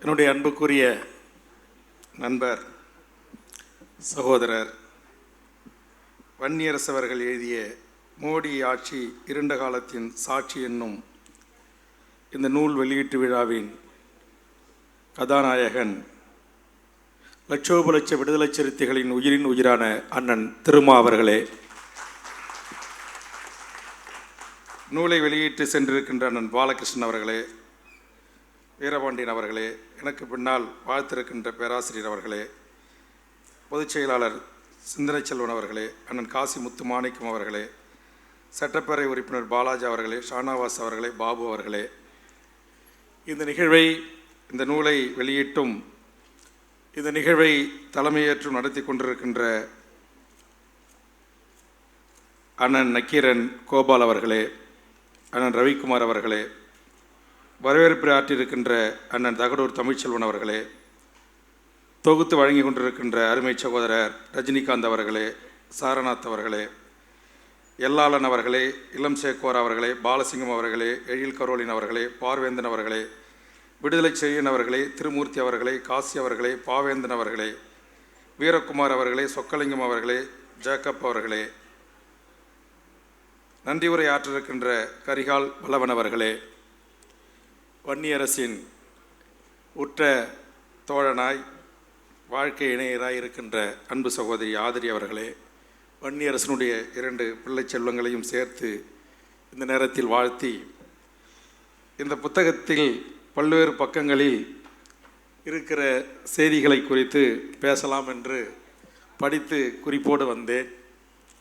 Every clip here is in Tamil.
என்னுடைய அன்புக்குரிய நண்பர் சகோதரர் வன்னியரசு அவர்கள் எழுதிய மோடி ஆட்சி இருண்ட காலத்தின் சாட்சி என்னும் இந்த நூல் வெளியீட்டு விழாவின் கதாநாயகன் லட்சோப லட்ச விடுதலை சிறுத்தைகளின் உயிரின் உயிரான அண்ணன் திருமா அவர்களே, நூலை வெளியிட்டு சென்றிருக்கின்ற அண்ணன் பாலகிருஷ்ணன் அவர்களே, வீரபாண்டியன் அவர்களே, எனக்கு பின்னால் வாழ்த்திருக்கின்ற பேராசிரியர் அவர்களே, பொதுச் செயலாளர் சிந்தனை செல்வன் அவர்களே, அண்ணன் காசி முத்து மாணிக்கம் அவர்களே, சட்டப்பேரவை உறுப்பினர் பாலாஜி அவர்களே, ஷானாவாஸ் அவர்களே, பாபு அவர்களே, இந்த நிகழ்வை, இந்த நூலை வெளியிட்டும் இந்த நிகழ்வை தலைமையேற்றும் நடத்தி கொண்டிருக்கின்ற அண்ணன் நக்கீரன் கோபால் அவர்களே, அண்ணன் ரவிக்குமார் அவர்களே, வரவேற்பு ஆற்றியிருக்கின்ற அண்ணன் தகடூர் தமிழ்ச்செல்வன் அவர்களே, தொகுத்து வழங்கி கொண்டிருக்கின்ற அருமை சகோதரர் ரஜினிகாந்த் அவர்களே, சாரநாத் அவர்களே, எல்லாளன் அவர்களே, இளம் சேக்கோர் அவர்களே, பாலசிங்கம் அவர்களே, எழில் கரோலின் அவர்களே, பார்வேந்தன் அவர்களே, விடுதலை செழியன் அவர்களே, திருமூர்த்தி அவர்களே, காசி அவர்களே, பாவேந்தன் அவர்களே, வீரகுமார் அவர்களே, சொக்கலிங்கம் அவர்களே, ஜேக்கப் அவர்களே, நன்றி உரை ஆற்றிருக்கின்ற கரிகால் வல்லவன் அவர்களே, வன்னியரசின் உற்ற தோழனாய் வாழ்க்கை இணையராய் இருக்கின்ற அன்பு சகோதரி ஆதிரி அவர்களே, வன்னியரசனுடைய 2 பிள்ளை செல்வங்களையும் சேர்த்து இந்த நேரத்தில் வாழ்த்தி, இந்த புத்தகத்தில் பல்வேறு பக்கங்களில் இருக்கிற செய்திகளை குறித்து பேசலாம் என்று படித்து குறிப்போடு வந்தேன்.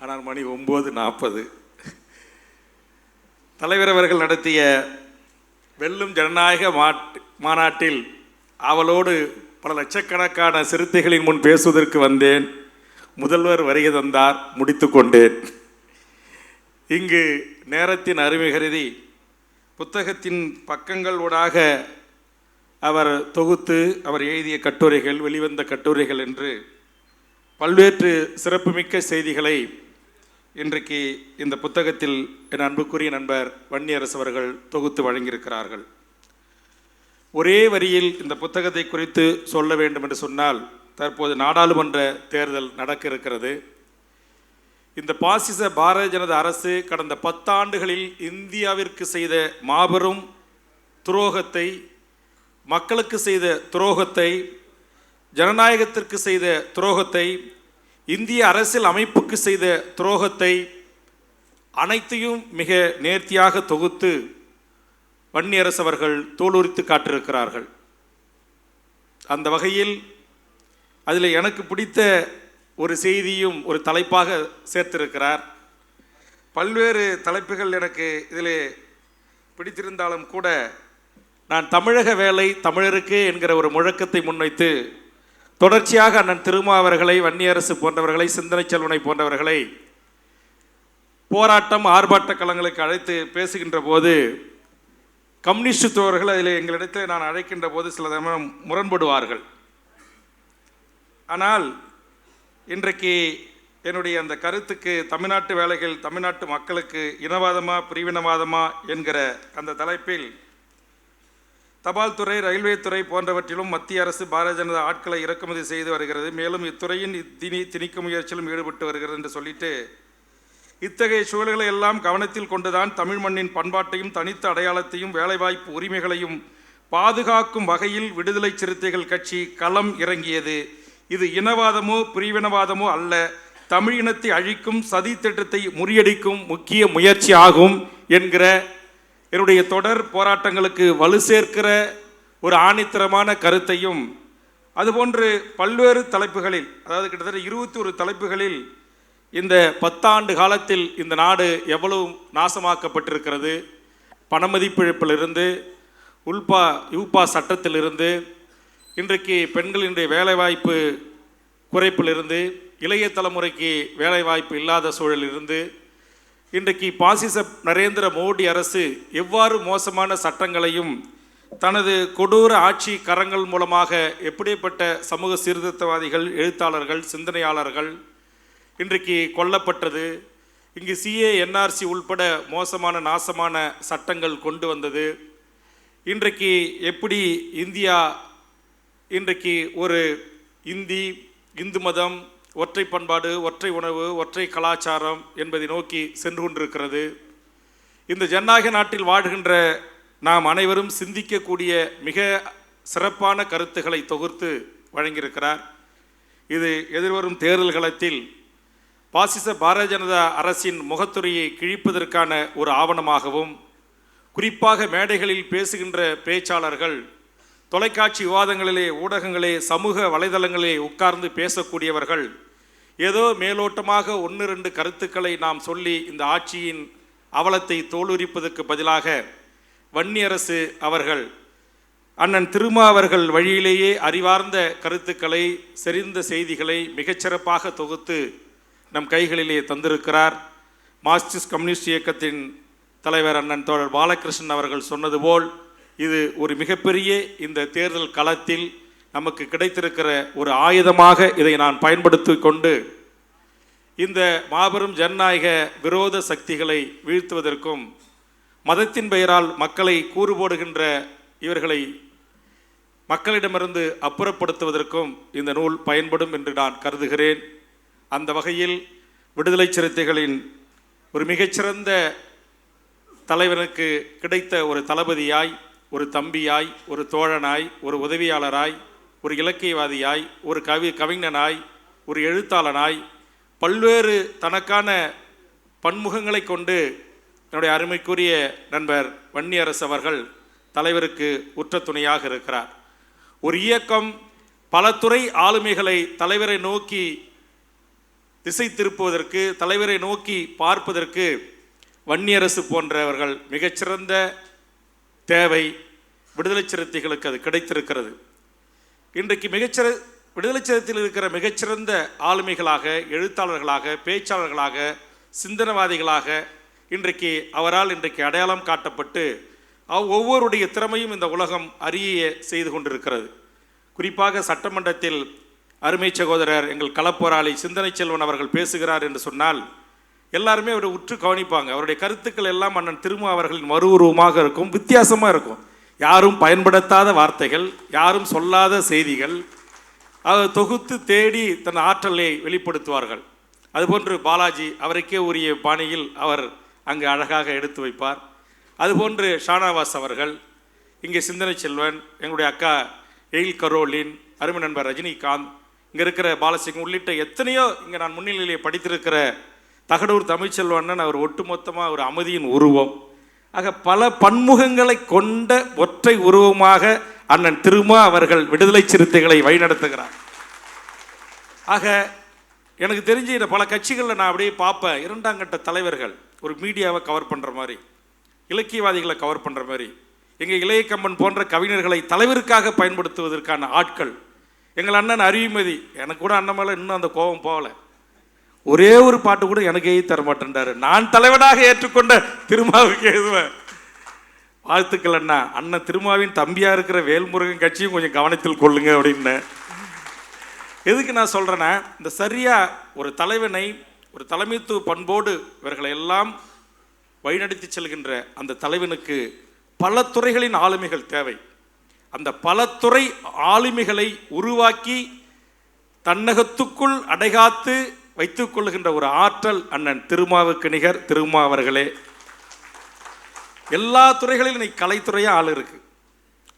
ஆனால் மணி 9:40. தலைவர் அவர்கள் நடத்திய வெல்லும் ஜனநாயக மாநாட்டில் அவளோடு பல லட்சக்கணக்கான சிறுத்தைகளின் முன் பேசுவதற்கு வந்தேன். முதல்வர் வருகை தந்தார், முடித்து கொண்டேன். இங்கு நேரத்தின் அருமை கருதி புத்தகத்தின் பக்கங்கள் ஊடாக அவர் தொகுத்து அவர் எழுதிய கட்டுரைகள், வெளிவந்த கட்டுரைகள் என்று பல்வேறு சிறப்புமிக்க செய்திகளை இன்றைக்கு இந்த புத்தகத்தில் என் அன்புக்குரிய நண்பர் வன்னியரசு அவர்கள் தொகுத்து வழங்கியிருக்கிறார்கள். ஒரே வரியில் இந்த புத்தகத்தை குறித்து சொல்ல வேண்டும் என்று சொன்னால், தற்போது நாடாளுமன்ற தேர்தல் நடக்க இருக்கிறது. இந்த பாசிச பாரதிய ஜனதா அரசு கடந்த 10 ஆண்டுகளில் இந்தியாவிற்கு செய்த மாபெரும் துரோகத்தை, மக்களுக்கு செய்த துரோகத்தை, ஜனநாயகத்திற்கு செய்த துரோகத்தை, இந்திய அரசியல் அமைப்புக்கு செய்த துரோகத்தை அனைத்தையும் மிக நேர்த்தியாக தொகுத்து வன்னியரசு அவர்கள் தோலுரித்து காட்டியிருக்கிறார்கள். அந்த வகையில் அதில் எனக்கு பிடித்த ஒரு செய்தியும் ஒரு தலைப்பாக சேர்த்திருக்கிறார். பல்வேறு தலைப்புகள் எனக்கு இதில் பிடித்திருந்தாலும் கூட நான் தமிழக வேலை தமிழருக்கு என்கிற ஒரு முழக்கத்தை முன்வைத்து தொடர்ச்சியாக அண்ணன் திருமா அவர்களை, வன்னியரசு போன்றவர்களை, சிந்தனை செல்வனை போன்றவர்களை போராட்டம் ஆர்ப்பாட்ட களங்களுக்கு அழைத்து பேசுகின்ற போது கம்யூனிஸ்ட் தோழர்கள் அதில் எங்களிடத்தில் நான் அழைக்கின்ற போது சில சமயம் முரண்படுவார்கள். ஆனால் இன்றைக்கு என்னுடைய அந்த கருத்துக்கு தமிழ்நாட்டு வேலைகள் தமிழ்நாட்டு மக்களுக்கு இனவாதமா பிரிவினவாதமா என்கிற அந்த தலைப்பில் தபால் துறை, ரயில்வே துறை போன்றவற்றிலும் மத்திய அரசு பாரதிய ஜனதா ஆட்களை இறக்குமதி செய்து வருகிறது. மேலும் இத்துறையின் திணிக்கும் முயற்சியிலும் ஈடுபட்டு வருகிறது என்று சொல்லிட்டு, இத்தகைய சூழல்களை எல்லாம் கவனத்தில் கொண்டுதான் தமிழ் மண்ணின் பண்பாட்டையும் தனித்த அடையாளத்தையும் வேலைவாய்ப்பு உரிமைகளையும் பாதுகாக்கும் வகையில் விடுதலை சிறுத்தைகள் கட்சி களம் இறங்கியது. இது இனவாதமோ பிரிவினவாதமோ அல்ல, தமிழ் இனத்தை அழிக்கும் சதி திட்டத்தை முறியடிக்கும் முக்கிய முயற்சி ஆகும் என்கிற என்னுடைய தொடர் போராட்டங்களுக்கு வலு சேர்க்கிற ஒரு ஆணித்தரமான கருத்தையும், அதுபோன்று பல்வேறு தலைப்புகளில், அதாவது கிட்டத்தட்ட 21 தலைப்புகளில் இந்த 10 ஆண்டு காலத்தில் இந்த நாடு எவ்வளவு நாசமாக்கப்பட்டிருக்கிறது, பணமதிப்பிழப்பிலிருந்து, யூப்பா சட்டத்திலிருந்து, இன்றைக்கு பெண்களினுடைய வேலைவாய்ப்பு குறைப்பிலிருந்து, இளைய தலைமுறைக்கு வேலைவாய்ப்பு இல்லாத சூழலிலிருந்து, இன்றைக்கு பாசிச நரேந்திர மோடி அரசு எவ்வாறு மோசமான சட்டங்களையும் தனது கொடூர ஆட்சி கரங்கள் மூலமாக எப்படிப்பட்ட சமூக சீர்திருத்தவாதிகள், எழுத்தாளர்கள், சிந்தனையாளர்கள் இன்றைக்கு கொல்லப்பட்டது, இங்கு CA NRC உள்பட மோசமான நாசமான சட்டங்கள் கொண்டு வந்தது, இன்றைக்கு எப்படி இந்தியா இன்றைக்கு ஒரு இந்து மதம், ஒற்றை பண்பாடு, ஒற்றை உணவு, ஒற்றை கலாச்சாரம் என்பதை நோக்கி சென்று கொண்டிருக்கிறது. இந்த ஜனநாயக நாட்டில் வாழ்கின்ற நாம் அனைவரும் சிந்திக்கக்கூடிய மிக சிறப்பான கருத்துக்களை தொகுத்து வழங்கியிருக்கிறார். இது எதிர்வரும் தேர்தல் களத்தில் பாசிச பாரதிய ஜனதா அரசின் முகத்துறையை கிழிப்பதற்கான ஒரு ஆவணமாகவும், குறிப்பாக மேடைகளில் பேசுகின்ற பேச்சாளர்கள், தொலைக்காட்சி விவாதங்களிலே, ஊடகங்களே, சமூக வலைதளங்களிலே உட்கார்ந்து பேசக்கூடியவர்கள் ஏதோ மேலோட்டமாக 1-2 கருத்துக்களை நாம் சொல்லி இந்த ஆட்சியின் அவலத்தை தோலுரிப்பதற்கு பதிலாக வன்னியரசு அவர்கள், அண்ணன் திருமா அவர்கள் வழியிலேயே அறிவார்ந்த கருத்துக்களை, செறிந்த செய்திகளை மிகச்சிறப்பாக தொகுத்து நம் கைகளிலே தந்திருக்கிறார். மார்க்சிஸ்ட் கம்யூனிஸ்ட் இயக்கத்தின் தலைவர் அண்ணன் தோழர் பாலகிருஷ்ணன் அவர்கள் சொன்னது போல் இது ஒரு மிகப்பெரிய இந்த தேர்தல் களத்தில் நமக்கு கிடைத்திருக்கிற ஒரு ஆயுதமாக இதை நான் பயன்படுத்தி கொண்டு இந்த மாபெரும் ஜனநாயக விரோத சக்திகளை வீழ்த்துவதற்கும், மதத்தின் பெயரால் மக்களை கூறுபோடுகின்ற இவர்களை மக்களிடமிருந்து அப்புறப்படுத்துவதற்கும் இந்த நூல் பயன்படும் என்று நான் கருதுகிறேன். அந்த வகையில் விடுதலை சிறுத்தைகளின் ஒரு மிகச்சிறந்த தலைவனுக்கு கிடைத்த ஒரு தளபதியாய், ஒரு தம்பியாய், ஒரு தோழனாய், ஒரு உதவியாளராய், ஒரு இலக்கியவாதியாய், ஒரு கவிஞனாய், ஒரு எழுத்தாளனாய், பல்வேறு தனக்கான பன்முகங்களை கொண்டு என்னுடைய அருமைக்குரிய நண்பர் வன்னியரசு அவர்கள் தலைவருக்கு உற்ற துணையாக இருக்கிறார். ஒரு இயக்கம் பல துறை ஆளுமைகளை தலைவரை நோக்கி திசை திருப்புவதற்கு, தலைவரை நோக்கி பார்ப்பதற்கு வன்னியரசு போன்றவர்கள் மிகச்சிறந்த தேவை. விடுதலை சிறுத்தைகளுக்கு அது கிடைத்திருக்கிறது. இன்றைக்கு விடுதலை சிறுத்தையில் இருக்கிற மிகச்சிறந்த ஆளுமைகளாக, எழுத்தாளர்களாக, பேச்சாளர்களாக, சிந்தனவாதிகளாக இன்றைக்கு அவரால் அடையாளம் காட்டப்பட்டு ஒவ்வொருடைய திறமையும் இந்த உலகம் அறிய செய்து கொண்டிருக்கிறது. குறிப்பாக சட்டமன்றத்தில் அருமை சகோதரர் எங்கள் களப்போராளி சிந்தனை செல்வன் அவர்கள் பேசுகிறார் என்று சொன்னால் எல்லாருமே அவரை உற்று கவனிப்பாங்க. அவருடைய கருத்துக்கள் எல்லாம் அண்ணன் திருமா அவர்களின் மறு உருவமாக இருக்கும், வித்தியாசமாக இருக்கும். யாரும் பயன்படுத்தாத வார்த்தைகள், யாரும் சொல்லாத செய்திகள், அதை தொகுத்து தேடி தன் ஆற்றலை வெளிப்படுத்துவார்கள். அதுபோன்று பாலாஜி அவருக்கே உரிய பாணியில் அவர் அங்கு அழகாக எடுத்து வைப்பார். அதுபோன்று ஷானாவாஸ் அவர்கள், இங்கே சிந்தனை செல்வன், எங்களுடைய அக்கா எயில் கரோலின், அருமை நண்பர் ரஜினிகாந்த், இங்கே இருக்கிற பாலசிங்கம் உள்ளிட்ட எத்தனையோ இங்கே நான் முன்னிலையிலே படித்திருக்கிற தகடூர் தமிழ்ச்செல்வன் அவர் ஒட்டுமொத்தமாக ஒரு அமைதியின் உருவம். ஆக பல பன்முகங்களை கொண்ட ஒற்றை உருவமாக அண்ணன் திருமா அவர்கள் விடுதலை சிறுத்தைகளை வழிநடத்துகிறார். ஆக எனக்கு தெரிஞ்சு இந்த பல கட்சிகளில் நான் அப்படியே பார்ப்பேன், 2ஆம் கட்ட தலைவர்கள் ஒரு மீடியாவை கவர் பண்ணுற மாதிரி, இலக்கியவாதிகளை கவர் பண்ணுற மாதிரி, எங்கள் இளைய கம்பன் போன்ற கவிஞர்களை தலைவருக்காக பயன்படுத்துவதற்கான ஆட்கள். எங்கள் அண்ணன் அறிவுமதி, எனக்கு கூட அண்ணன் மேலே இன்னும் அந்த கோபம் போகலை, ஒரே ஒரு பாட்டு கூட எனக்கு எழுதி தர மாட்டேன்றாரு. நான் தலைவனாக ஏற்றுக்கொண்ட திருமாவுக்கு எழுதுவேன். வாழ்த்துக்கள் அண்ணா. அண்ணன் திருமாவின் தம்பியா இருக்கிற வேல்முருகன் கட்சியும் கொஞ்சம் கவனத்தில் கொள்ளுங்க அப்படின்னு. எதுக்கு நான் சொல்றேன்னா, இந்த சரியா ஒரு தலைவனை, ஒரு தலைமைத்துவ பண்போடு இவர்களை எல்லாம் வழிநடத்தி செல்கின்ற அந்த தலைவனுக்கு பல துறைகளின் ஆளுமைகள் தேவை. அந்த பல துறை ஆளுமைகளை உருவாக்கி தன்னகத்துக்குள் அடைகாத்து வைத்துக் கொள்ளுகின்ற ஒரு ஆற்றல் அண்ணன் திருமாவுக்கு நிகர் திருமா அவர்களே. எல்லா துறைகளிலும் இன்னைக்கு கலைத்துறையே ஆள் இருக்கு,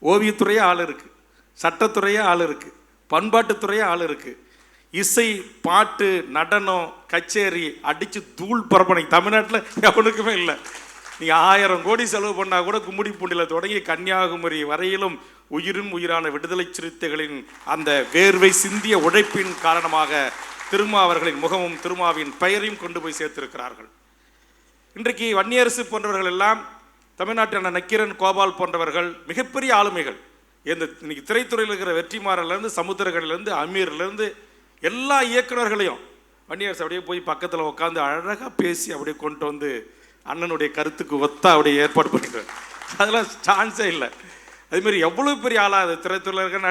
ஓவியத்துறையே ஆள் இருக்கு, சட்டத்துறையே ஆள் இருக்கு, பண்பாட்டுத்துறையே ஆள் இருக்கு, இசை, பாட்டு, நடனம், கச்சேரி அடிச்சு தூள் பரப்பனை தமிழ்நாட்டில் எவனுக்குமே இல்லை. நீங்கள் 1000 கோடி செலவு பண்ணால் கூட கும்மிடி பூண்டியில் தொடங்கி கன்னியாகுமரி வரையிலும் உயிரும் உயிரான விடுதலை சிறுத்தைகளின் அந்த வேர்வை சிந்திய உழைப்பின் காரணமாக திருமா அவர்களின் முகமும் திருமாவின் பெயரையும் கொண்டு போய் சேர்த்திருக்கிறார்கள். இன்றைக்கு வன்னியரசு போன்றவர்கள் எல்லாம், தமிழ்நாட்டில் நக்கீரன், கோபால் போன்றவர்கள் மிகப்பெரிய ஆளுமைகள். இன்னைக்கு திரைத்துறையில் இருக்கிற வெற்றிமாறன்லேருந்து, சமுத்திரகனிலேருந்து, அமீர்லேருந்து எல்லா இயக்குநர்களையும் வன்னியரசு அப்படியே போய் பக்கத்தில் உட்காந்து அழகாக பேசி அப்படியே கொண்டு வந்து அண்ணனுடைய கருத்துக்கு ஒத்தா அப்படியே ஏற்பாடு பண்ணிக்கிறார். அதெல்லாம் சான்ஸே இல்லை. அதுமாரி எவ்வளோ பெரிய ஆளாக அது திரைத்துறையில் இருக்கிற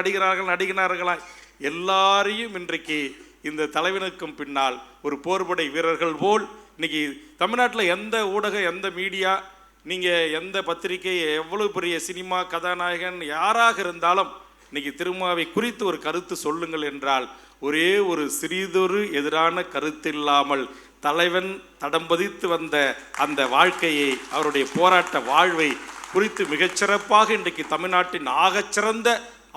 நடிகர்களாக எல்லாரையும் இன்றைக்கு இந்த தலைவனுக்கும் பின்னால் ஒரு போர்படை வீரர்கள் போல் இன்னைக்கு தமிழ்நாட்டில் எந்த ஊடகம், எந்த மீடியா, நீங்கள் எந்த பத்திரிகை, எவ்வளோ பெரிய சினிமா கதாநாயகன் யாராக இருந்தாலும் இன்னைக்கு திருமாவை குறித்து ஒரு கருத்து சொல்லுங்கள் என்றால் ஒரே ஒரு சிறிதொரு எதிரான கருத்து இல்லாமல் தலைவன் தடம் பதித்து வந்த அந்த வாழ்க்கையை, அவருடைய போராட்ட வாழ்வை குறித்து மிகச்சிறப்பாக இன்றைக்கு தமிழ்நாட்டின் ஆகச்சிறந்த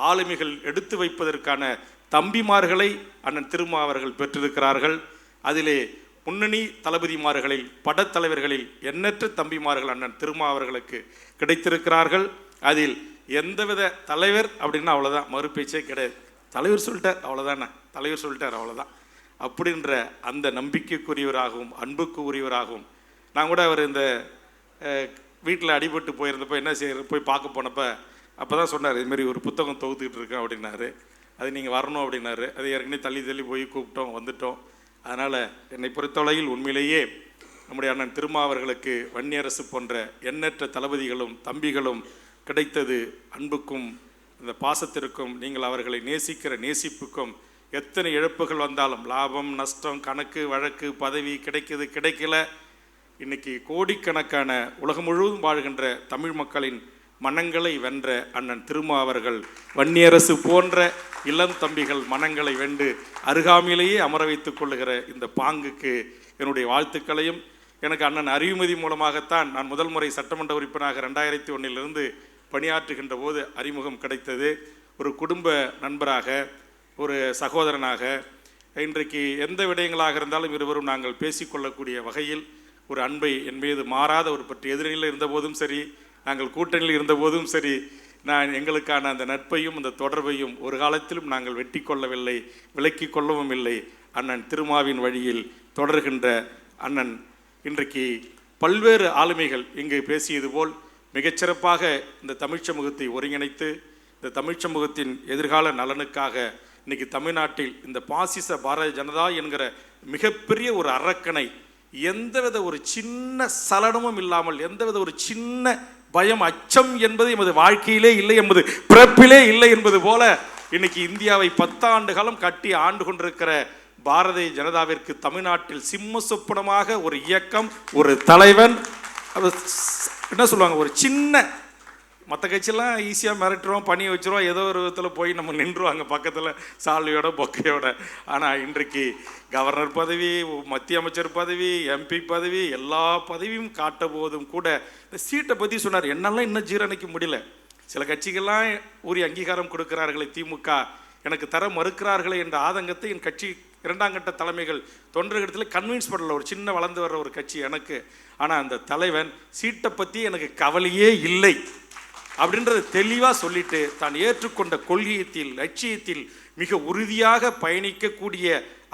ஆளுமைகள் எடுத்து வைப்பதற்கான தம்பிமார்களை அண்ணன் திருமா அவர்கள் பெற்றிருக்கிறார்கள். அதிலே முன்னணி தளபதிமார்களில், படத்தலைவர்களில் எண்ணற்ற தம்பிமார்கள் அண்ணன் திருமா அவர்களுக்கு கிடைத்திருக்கிறார்கள். அதில் எந்தவித தலைவர் அப்படின்னா அவ்வளோதான், மறுபேச்சே கிடையாது. தலைவர் சொல்லிட்டார் அவ்வளோதானே, தலைவர் சொல்லிட்டார் அவ்வளோதான் அப்படின்ற அந்த நம்பிக்கைக்குரியவராகவும் அன்புக்கு உரியவராகவும். நான் கூட அவர் இந்த வீட்டில் அடிபட்டு போயிருந்தப்போ என்ன செய்ய போய் பார்க்க போனப்போ அப்போ தான் சொன்னார், இதுமாரி ஒரு புத்தகம் தொகுத்துக்கிட்டு இருக்கேன் அப்படின்னாரு. அது நீங்கள் வரணும் அப்படின்னாரு. அது ஏற்கனவே தள்ளி போய் கூப்பிட்டோம், வந்துட்டோம். அதனால் என்னை பொறுத்தவரையில் உண்மையிலேயே நம்முடைய அண்ணன் திருமா அவர்களுக்கு வன்னியரசு போன்ற எண்ணற்ற தளபதிகளும் தம்பிகளும் கிடைத்தது அன்புக்கும் இந்த பாசத்திற்கும், நீங்கள் அவர்களை நேசிக்கிற நேசிப்புக்கும். எத்தனை இழப்புகள் வந்தாலும், லாபம் நஷ்டம், கணக்கு வழக்கு, பதவி கிடைக்குது கிடைக்கல, இன்னைக்கு கோடிக்கணக்கான உலகம் முழுவதும் வாழ்கின்ற தமிழ் மக்களின் மனங்களை வென்ற அண்ணன் திருமா அவர்கள் வன்னியரசு போன்ற இளம் தம்பிகள் மனங்களை வென்று அருகாமையிலேயே அமர வைத்துக் கொள்ளுகிற இந்த பாங்குக்கு என்னுடைய வாழ்த்துக்களையும், எனக்கு அண்ணன் அறிவுமதி மூலமாகத்தான் நான் முதல் முறை சட்டமன்ற உறுப்பினராக 2001 பணியாற்றுகின்ற போது அறிமுகம் கிடைத்தது. ஒரு குடும்ப நண்பராக, ஒரு சகோதரனாக, இன்றைக்கு எந்த விடயங்களாக இருந்தாலும் இருவரும் நாங்கள் பேசிக்கொள்ளக்கூடிய வகையில் ஒரு அன்பை என் மீது மாறாத ஒரு பற்றி எதிரில் இருந்தபோதும் சரி, நாங்கள் கூட்டணியில் இருந்தபோதும் சரி, நான் எங்களுக்கான அந்த நட்பையும் அந்த தொடர்பையும் ஒரு காலத்திலும் நாங்கள் வெட்டி கொள்ளவில்லை, விலக்கி கொள்ளவும் இல்லை. அண்ணன் திருமாவின் வழியில் தொடர்கின்ற அண்ணன் இன்றைக்கு பல்வேறு ஆளுமைகள் இங்கு பேசியது போல் மிகச்சிறப்பாக இந்த தமிழ் சமூகத்தை ஒருங்கிணைத்து இந்த தமிழ் சமூகத்தின் எதிர்கால நலனுக்காக இன்னைக்கு தமிழ்நாட்டில் இந்த பாசிச பாரதிய ஜனதா என்கிற மிகப்பெரிய ஒரு அரக்கனை எந்தவித ஒரு சின்ன சலனமும் இல்லாமல், எந்தவித ஒரு சின்ன பயம் அச்சம் என்பது எமது வாழ்க்கையிலே இல்லை, என்பது பிறப்பிலே இல்லை என்பது போல இன்னைக்கு இந்தியாவை 10 ஆண்டு காலம் கட்டி ஆண்டு கொண்டிருக்கிற பாரதிய ஜனதாவிற்கு தமிழ்நாட்டில் சிம்ம சொப்பனமாக ஒரு இயக்கம், ஒரு தலைவன், என்ன சொல்லுவாங்க, ஒரு சின்ன, மற்ற கட்சியெல்லாம் ஈஸியாக மிரட்டுறோம், பண்ணி வச்சுருவோம், ஏதோ ஒரு விதத்தில் போய் நம்ம நின்றுவாங்க பக்கத்தில் சால்வையோட பொக்கையோட. ஆனால் இன்றைக்கு கவர்னர் பதவி, மத்திய அமைச்சர் பதவி, எம்பி பதவி, எல்லா பதவியும் காட்ட போதும் கூட இந்த சீட்டை பற்றி சொன்னார். என்னெல்லாம் இன்னும் ஜீரணிக்க முடியல. சில கட்சிகள்லாம் உரிய அங்கீகாரம் கொடுக்கிறார்களே, திமுக எனக்கு தர மறுக்கிறார்களே என்ற ஆதங்கத்தை என் கட்சி 2ஆம் கட்ட தலைமைகள் தொண்டர்களிடத்தில் கன்வின்ஸ் பண்ணல. ஒரு சின்ன வளர்ந்து வர்ற ஒரு கட்சி எனக்கு. ஆனால் அந்த தலைவன் சீட்டை பற்றி எனக்கு கவலையே இல்லை அப்படின்றத தெளிவாக சொல்லிட்டு தான் ஏற்றுக்கொண்ட கொள்கையத்தில், லட்சியத்தில் மிக உறுதியாக பயணிக்கக்கூடிய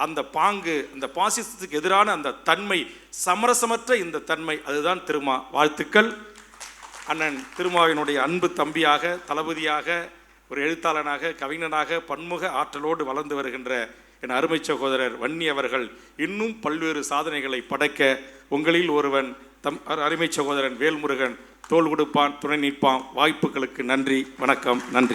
அந்த பாங்கு, அந்த பாசிசத்துக்கு எதிரான அந்த தன்மை, சமரசமற்ற இந்த தன்மை, அதுதான் திருமா. வாழ்த்துக்கள். அண்ணன் திருமாவினுடைய அன்பு தம்பியாக, தளபதியாக, ஒரு எழுத்தாளனாக, கவிஞனாக, பன்முக ஆற்றலோடு வளர்ந்து வருகின்ற என் அருமை சகோதரர் வன்னி அவர்கள் இன்னும் பல்வேறு சாதனைகளை படைக்க உங்களில் ஒருவன் அருமை சகோதரன் வேல்முருகன் தோள் கொடுப்பான், துணை நிற்பான். வாய்ப்புகளுக்கு நன்றி, வணக்கம், நன்றி.